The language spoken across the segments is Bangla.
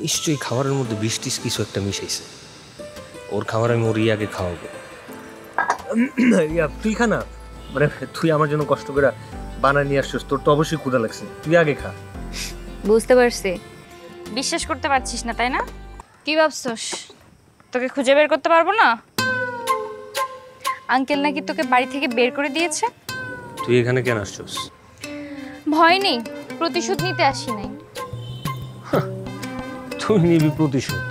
নিশ্চয়ই খাবারের মধ্যে বৃষ্টিস কিছু একটা মিশাইছে। ওর খাবার আমি ওর আগে খাওয়াবো। তুই খা না, মানে তুই আমার জন্য কষ্ট করে বানায় নিয়ে আসছিস, তোর তো অবশ্যই ক্ষুধা লাগছে, তুই আগে খা। বুঝতে পারছি, বিশ্বাস করতে পারছিস না তাই না? কি ভাবছস তোকে খুঁজে বের করতে পারবো না? আঙ্কেল নাকি তোকে বাড়ি থেকে বের করে দিয়েছে। তুই এখানে কেন আসছিস? ভয় নেই, প্রতিশোধ নিতে আসি নাই। তুই নিবি প্রতিশোধ?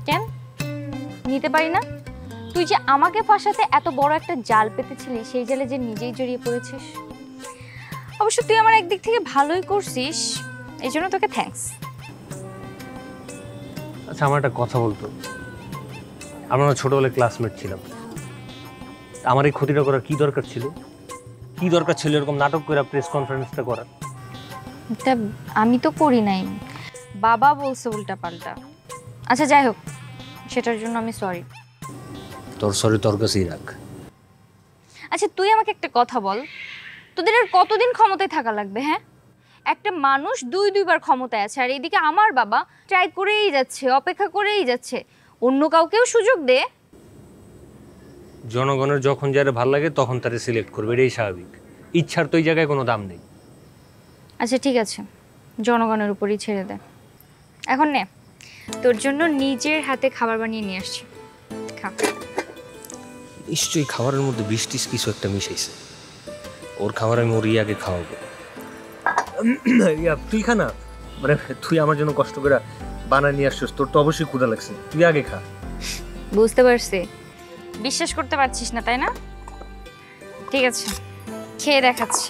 কেন নিতে পারি না? তুই যে আমাকে ফাঁসাতে এত বড় একটা জাল পেতেছিলি, সেই জালে যে নিজেই জড়িয়ে পড়েছিস। অবশ্য তুই আমার একদিক থেকে ভালোই করছিস, এই জন্য তোকে থ্যাঙ্কস। আচ্ছা, আমার একটা কথা বলতো। আমরা ছোটবেলায় ক্লাসমেট ছিলাম, আমার এই ক্ষতিটা করার কি দরকার ছিল? কি দরকার ছিল এরকম নাটক করে প্রেস কনফারেন্সটা করার? এটা আমি তো করি নাই, বাবা বলছে উল্টা পাল্টা। আচ্ছা যাই হোক, সেটার জন্য আমি সরি। তোর সরি তোর কাছেই রাখ। আচ্ছা তুই আমাকে একটা কথা বল, তোদের আর কতদিন ক্ষমতায় থাকা লাগবে? হ্যাঁ, একটা মানুষ দুইবার ক্ষমতায় আছে, আর এদিকে আমার বাবা ট্রাই করেই যাচ্ছে, অপেক্ষা করেই যাচ্ছে। অন্য কাউকেও সুযোগ দে। জনগণের যখন যারা ভাল লাগে তখন তারা সিলেক্ট করবে, এটাই স্বাভাবিক। ইচ্ছার তো এই জায়গায় কোনো দাম নেই। আচ্ছা ঠিক আছে, জনগণের উপরই ছেড়ে দে। এখন নে, তোর জন্য নিজের হাতে খাবার বানিয়ে নিয়ে আসছি, খা। নিশ্চয়ই খাবারের মধ্যে বৃষ্টিস কিছু একটা মিশাইছে। ওর খাবার আমি ওর আগে খাওয়াবো। তুই খা না, মানে তুই আমার জন্য কষ্ট করে বানায় নিয়ে আসছিস, তোর তো অবশ্যই ক্ষুধা লাগছে, তুই আগে খা। বুঝতে পারছি, বিশ্বাস করতে পারছিস না তাই না? ঠিক আছে, খেয়ে দেখাচ্ছি।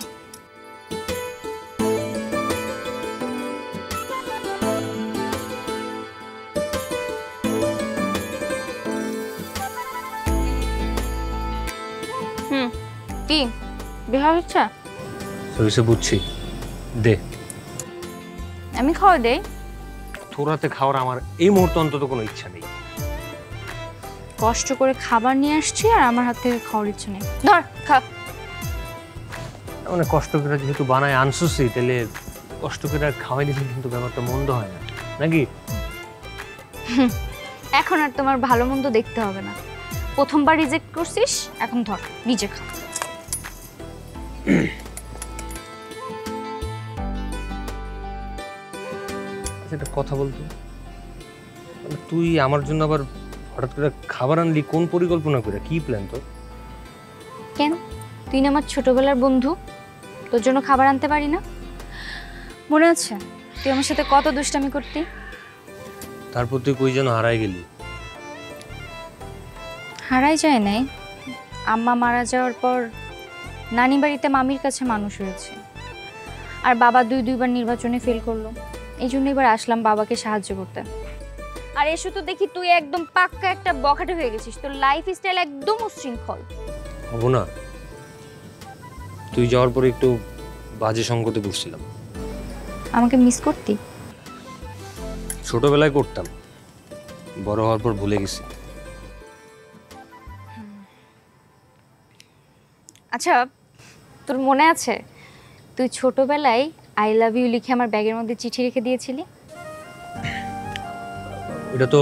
কি বিহার হচ্ছে? বুঝছি, দে। আমি খাওয়া দেই। তোর হাতে খাওয়ার আমার এই মুহূর্তে অন্তত কোনো ইচ্ছা নেই। কষ্ট করে খাবার নিয়ে আসছি আর আমার হাত থেকে খাওয়ার ইচ্ছে নেই। ধর খা। মানে কষ্ট করে যেহেতু বানায় আনসুসি, তাহলে কষ্ট করে আর খাওয়াই দিলে কিন্তু ব্যাপারটা মন্দ হয় না, নাকি? এখন আর তোমার ভালো মন্দ দেখতে হবে না, প্রথমবার রিজেক্ট করছিস, এখন ধর নিজে খা। একটা কথা বলতো, মানে তুই আমার জন্য আবার হঠাৎ করে খাবার আনলি কোন পরিকল্পনা করে? কি প্ল্যান তোর? কেন, তুই না আমার ছোটবেলার বন্ধু, তোর জন্য খাবার আনতে পারি না? মনে আছে তুই আমার সাথে কত দুষ্টামি করতি? তারপর তুই কই যেন হারাই গেলি। হারাই যায় নাই, আম্মা মারা যাওয়ার পর নানি বাড়িতে মামির কাছে মানুষ হয়েছে, আর বাবা দুইবার নির্বাচনে ফেল করলো। এই জন্য এবার আসলাম বাবাকে সাহায্য করতে। আর এসো তো দেখি তুই একদম পাক্কা একটা বখাটে হয়ে গেছিস, তোর লাইফ স্টাইল একদম উচ্ছৃঙ্খল। হবো না, তুই যাওয়ার পরে একটু বাজে সঙ্গতে পড়ছিলাম। আমাকে মিস করতি? ছোটবেলায় করতাম, বড় হওয়ার পর ভুলে গেছি। আচ্ছা তোর মনে আছে তুই ছোটবেলায় আই লাভ ইউ লিখে আমার ব্যাগের মধ্যে চিঠি রেখে দিয়েছিলি? এটা তো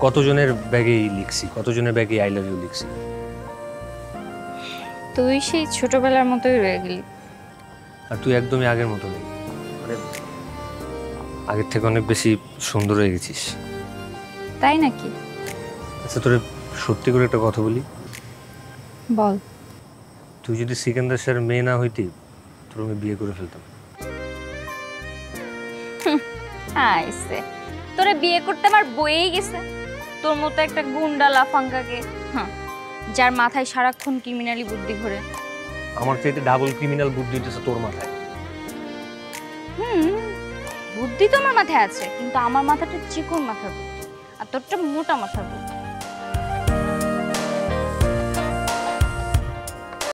কতজনের ব্যাগেই লিখছি, কতজনের ব্যাগে আই লাভ ইউ লিখছি। তুই সেই ছোটবেলার মতোই রয়ে গেলি। আর তুই একদমই আগের মতো নেই, মানে আগের থেকে অনেক বেশি সুন্দর হয়ে গেছিস। তাই নাকি? আচ্ছা তোরে সত্যি করে একটা কথা বলি। বল। তুই যদি সিকান্দার স্যার মেয়ে না হইতি, তোর আমি বিয়ে করে ফেলতাম। আইসে তোরে বিয়ে করতে আমার বইয়েই গেছে, তোর মতো একটা গুন্ডা লাফাঙ্গাকে, হ্যাঁ, যার মাথায় সারাক্ষণ ক্রিমিনালি বুদ্ধি ঘোরে। আমার চাইতে ডাবল ক্রিমিনাল বুদ্ধি হইতেছে তোর মাথায়। বুদ্ধি তো আমার মাথায় আছে, কিন্তু আমার মাথাটা চিকন মাথার বুদ্ধি, আর তোরটা মোটা মাথার বুদ্ধি।